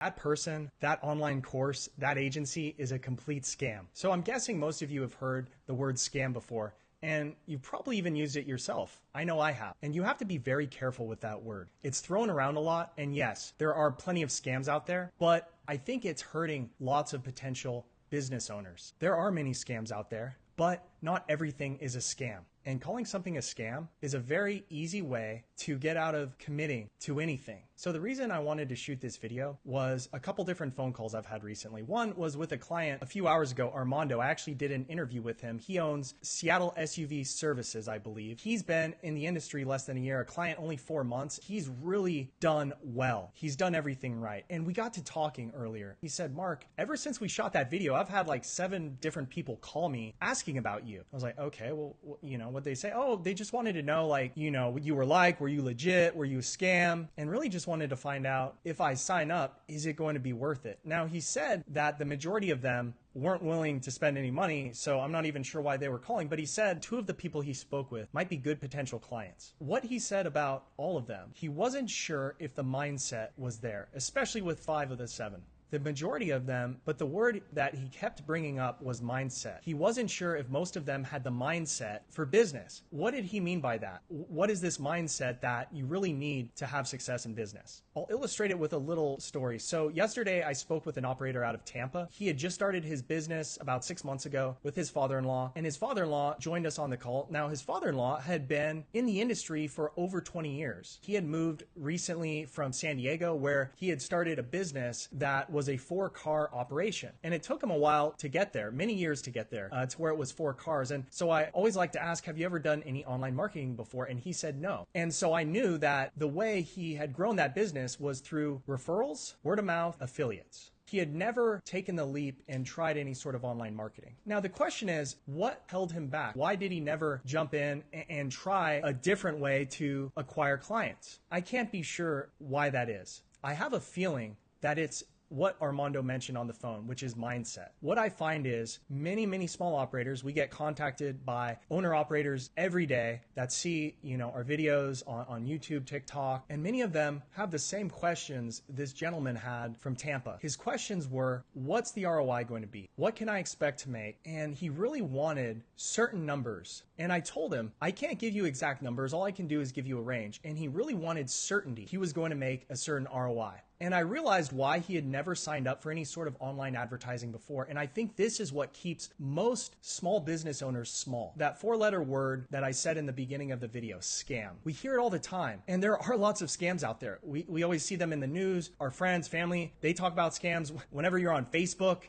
That person, that online course, that agency is a complete scam. So I'm guessing most of you have heard the word scam before, and you've probably even used it yourself. I know I have. And you have to be very careful with that word. It's thrown around a lot, and yes, there are plenty of scams out there, but I think it's hurting lots of potential business owners. There are many scams out there, but not everything is a scam. And calling something a scam is a very easy way to get out of committing to anything. So the reason I wanted to shoot this video was a couple different phone calls I've had recently. One was with a client a few hours ago, Armando. I actually did an interview with him. He owns Seattle SUV Services, I believe. He's been in the industry less than a year, a client only 4 months. He's really done well. He's done everything right. And we got to talking earlier. He said, Mark, ever since we shot that video, I've had like 7 different people call me asking about you. I was like, okay, well, what'd they say? Oh, they just wanted to know, like, what you were like. Were you legit? Were you a scam? And really just wanted to find out, if I sign up, is it going to be worth it? Now, he said that the majority of them weren't willing to spend any money, so I'm not even sure why they were calling, but he said 2 of the people he spoke with might be good potential clients. What he said about all of them, he wasn't sure if the mindset was there, especially with 5 of the 7. The majority of them, but the word that he kept bringing up was mindset. He wasn't sure if most of them had the mindset for business. What did he mean by that? What is this mindset that you really need to have success in business? I'll illustrate it with a little story. So yesterday I spoke with an operator out of Tampa. He had just started his business about 6 months ago with his father-in-law, and his father-in-law joined us on the call. Now, his father-in-law had been in the industry for over 20 years. He had moved recently from San Diego, where he had started a business that was a 4-car operation. And it took him a while to get there, many years to get there, to where it was 4 cars. And so I always like to ask, have you ever done any online marketing before? And he said no. And so I knew that the way he had grown that business was through referrals, word of mouth, affiliates. He had never taken the leap and tried any sort of online marketing. Now, the question is, what held him back? Why did he never jump in and try a different way to acquire clients? I can't be sure why that is. I have a feeling that it's what Armando mentioned on the phone, which is mindset. What I find is many small operators, we get contacted by owner operators every day that see, our videos on YouTube, TikTok, and many of them have the same questions this gentleman had from Tampa. His questions were, what's the ROI going to be? What can I expect to make? And he really wanted certain numbers. And I told him, I can't give you exact numbers. All I can do is give you a range. And he really wanted certainty. He was going to make a certain ROI. And I realized why he had never signed up for any sort of online advertising before. And I think this is what keeps most small business owners small. That 4-letter word that I said in the beginning of the video, scam. We hear it all the time. And there are lots of scams out there. We always see them in the news. Our friends, family, they talk about scams. Whenever you're on Facebook,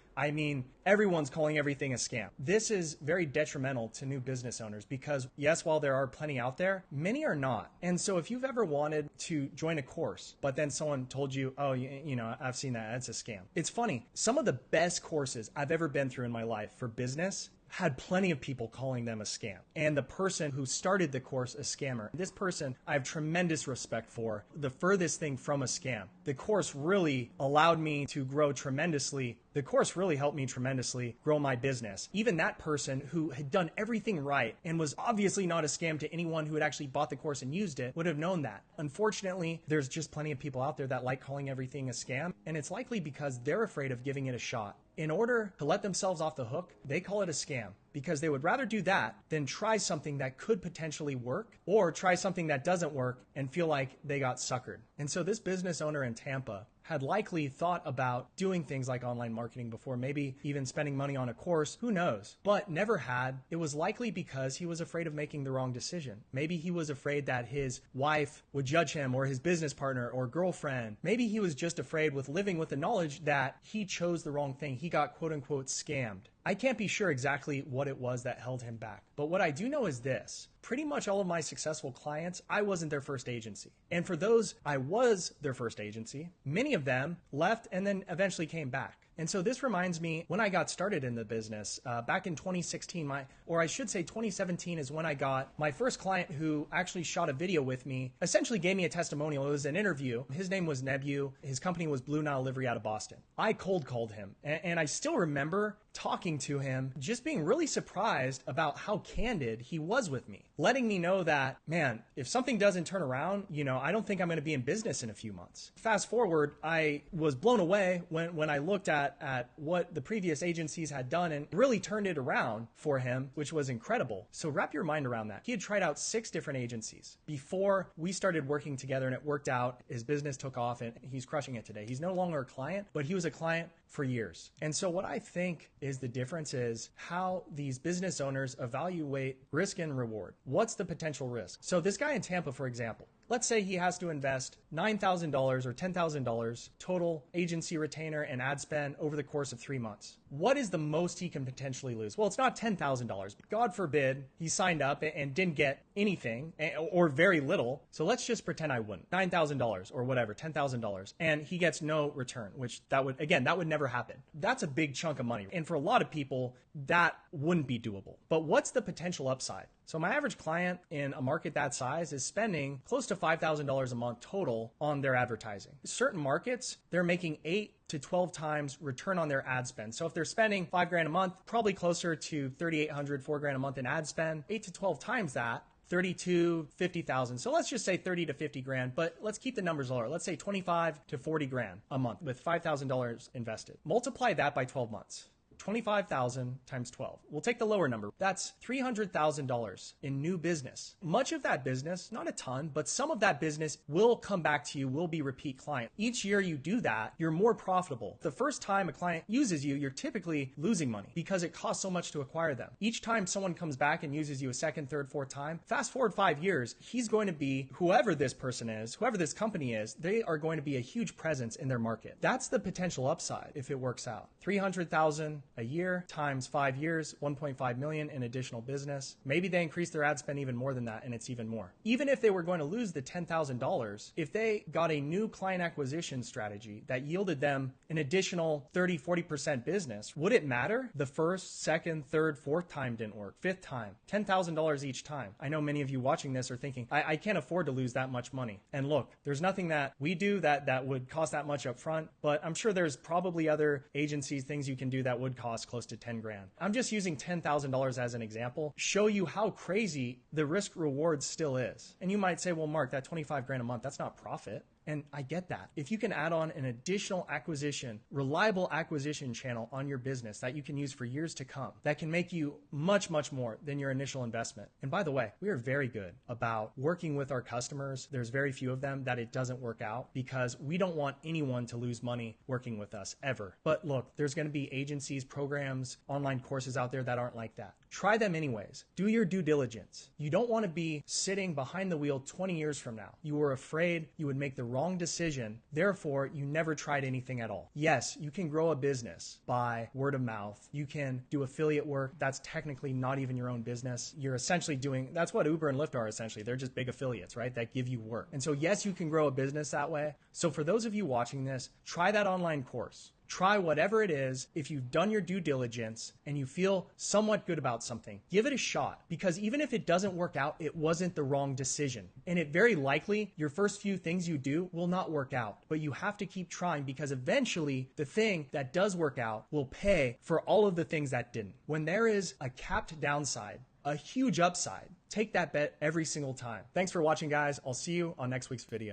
everyone's calling everything a scam. This is very detrimental to new business owners because, yes, while there are plenty out there, many are not. And so if you've ever wanted to join a course, but then someone told you, oh, I've seen that, it's a scam. It's funny. Some of the best courses I've ever been through in my life for business had plenty of people calling them a scam. And the person who started the course a scammer, this person I have tremendous respect for, the furthest thing from a scam. The course really allowed me to grow tremendously. The course really helped me tremendously grow my business. Even that person who had done everything right and was obviously not a scam to anyone who had actually bought the course and used it would have known that. Unfortunately, there's just plenty of people out there that like calling everything a scam, and it's likely because they're afraid of giving it a shot. In order to let themselves off the hook, they call it a scam because they would rather do that than try something that could potentially work or try something that doesn't work and feel like they got suckered. And so this business owner in Tampa had likely thought about doing things like online marketing before, maybe even spending money on a course, who knows, but never had. It was likely because he was afraid of making the wrong decision. Maybe he was afraid that his wife would judge him or his business partner or girlfriend. Maybe he was just afraid with living with the knowledge that he chose the wrong thing. He got quote unquote scammed. I can't be sure exactly what it was that held him back, but what I do know is this. Pretty much all of my successful clients, I wasn't their first agency. And for those I was their first agency, many of them left and then eventually came back. And so this reminds me when I got started in the business back in 2016, or I should say 2017 is when I got my first client who actually shot a video with me, essentially gave me a testimonial. It was an interview. His name was Nebu. His company was Blue Nile Livery out of Boston. I cold called him, and I still remember talking to him, just being really surprised about how candid he was with me, letting me know that, man, if something doesn't turn around, I don't think I'm going to be in business in a few months. Fast forward, I was blown away when I looked at what the previous agencies had done and really turned it around for him, which was incredible. So wrap your mind around that. He had tried out 6 different agencies before we started working together, and it worked out. His business took off and he's crushing it today. He's no longer a client, but he was a client for years. And so what I think is the difference is how these business owners evaluate risk and reward. What's the potential risk? So this guy in Tampa, for example, let's say he has to invest $9,000 or $10,000 total agency retainer and ad spend over the course of 3 months. What is the most he can potentially lose? Well, it's not $10,000. God forbid he signed up and didn't get anything or very little. So let's just pretend I wouldn't. $9,000 or whatever, $10,000. And he gets no return, which that would never happen. That's a big chunk of money. And for a lot of people, that wouldn't be doable. But what's the potential upside? So my average client in a market that size is spending close to $5,000 a month total on their advertising. Certain markets, they're making 8 to 12 times return on their ad spend. So if they're spending $5,000 a month, probably closer to $3,800, $4,000 a month in ad spend, 8 to 12 times that, 32, 50,000. So let's just say 30 to 50 grand, but let's keep the numbers lower. Let's say 25 to 40 grand a month with $5,000 invested. Multiply that by 12 months. 25,000 times 12. We'll take the lower number. That's $300,000 in new business. Much of that business, not a ton, but some of that business will come back to you, will be repeat client. Each year you do that, you're more profitable. The first time a client uses you, you're typically losing money because it costs so much to acquire them. Each time someone comes back and uses you a second, third, fourth time, fast forward 5 years, he's going to be, whoever this person is, whoever this company is, they are going to be a huge presence in their market. That's the potential upside if it works out. 300,000 a year times 5 years, 1.5 million in additional business. Maybe they increase their ad spend even more than that, and it's even more. Even if they were going to lose the $10,000, if they got a new client acquisition strategy that yielded them an additional 30, 40% business, would it matter? The first, second, third, fourth time didn't work. Fifth time, $10,000 each time. I know many of you watching this are thinking, I can't afford to lose that much money. And look, there's nothing that we do that would cost that much up front, but I'm sure there's probably other agencies, things you can do that would cost close to 10 grand. I'm just using $10,000 as an example, show you how crazy the risk reward still is. And you might say, well, Mark, that 25 grand a month, that's not profit. And I get that. If you can add on an additional acquisition, reliable acquisition channel on your business that you can use for years to come, that can make you much, much more than your initial investment. And by the way, we are very good about working with our customers. There's very few of them that it doesn't work out because we don't want anyone to lose money working with us ever. But look, there's going to be agencies, programs, online courses out there that aren't like that. Try them anyways. Do your due diligence. You don't want to be sitting behind the wheel 20 years from now. You were afraid you would make the wrong decision. Therefore, you never tried anything at all. Yes, you can grow a business by word of mouth. You can do affiliate work. That's technically not even your own business. You're essentially that's what Uber and Lyft are essentially. They're just big affiliates, right? That give you work. And so yes, you can grow a business that way. So for those of you watching this, try that online course. Try whatever it is. If you've done your due diligence and you feel somewhat good about something, give it a shot, because even if it doesn't work out, it wasn't the wrong decision. And it very likely, your first few things you do will not work out, but you have to keep trying, because eventually the thing that does work out will pay for all of the things that didn't. When there is a capped downside, a huge upside, take that bet every single time. Thanks for watching, guys. I'll see you on next week's video.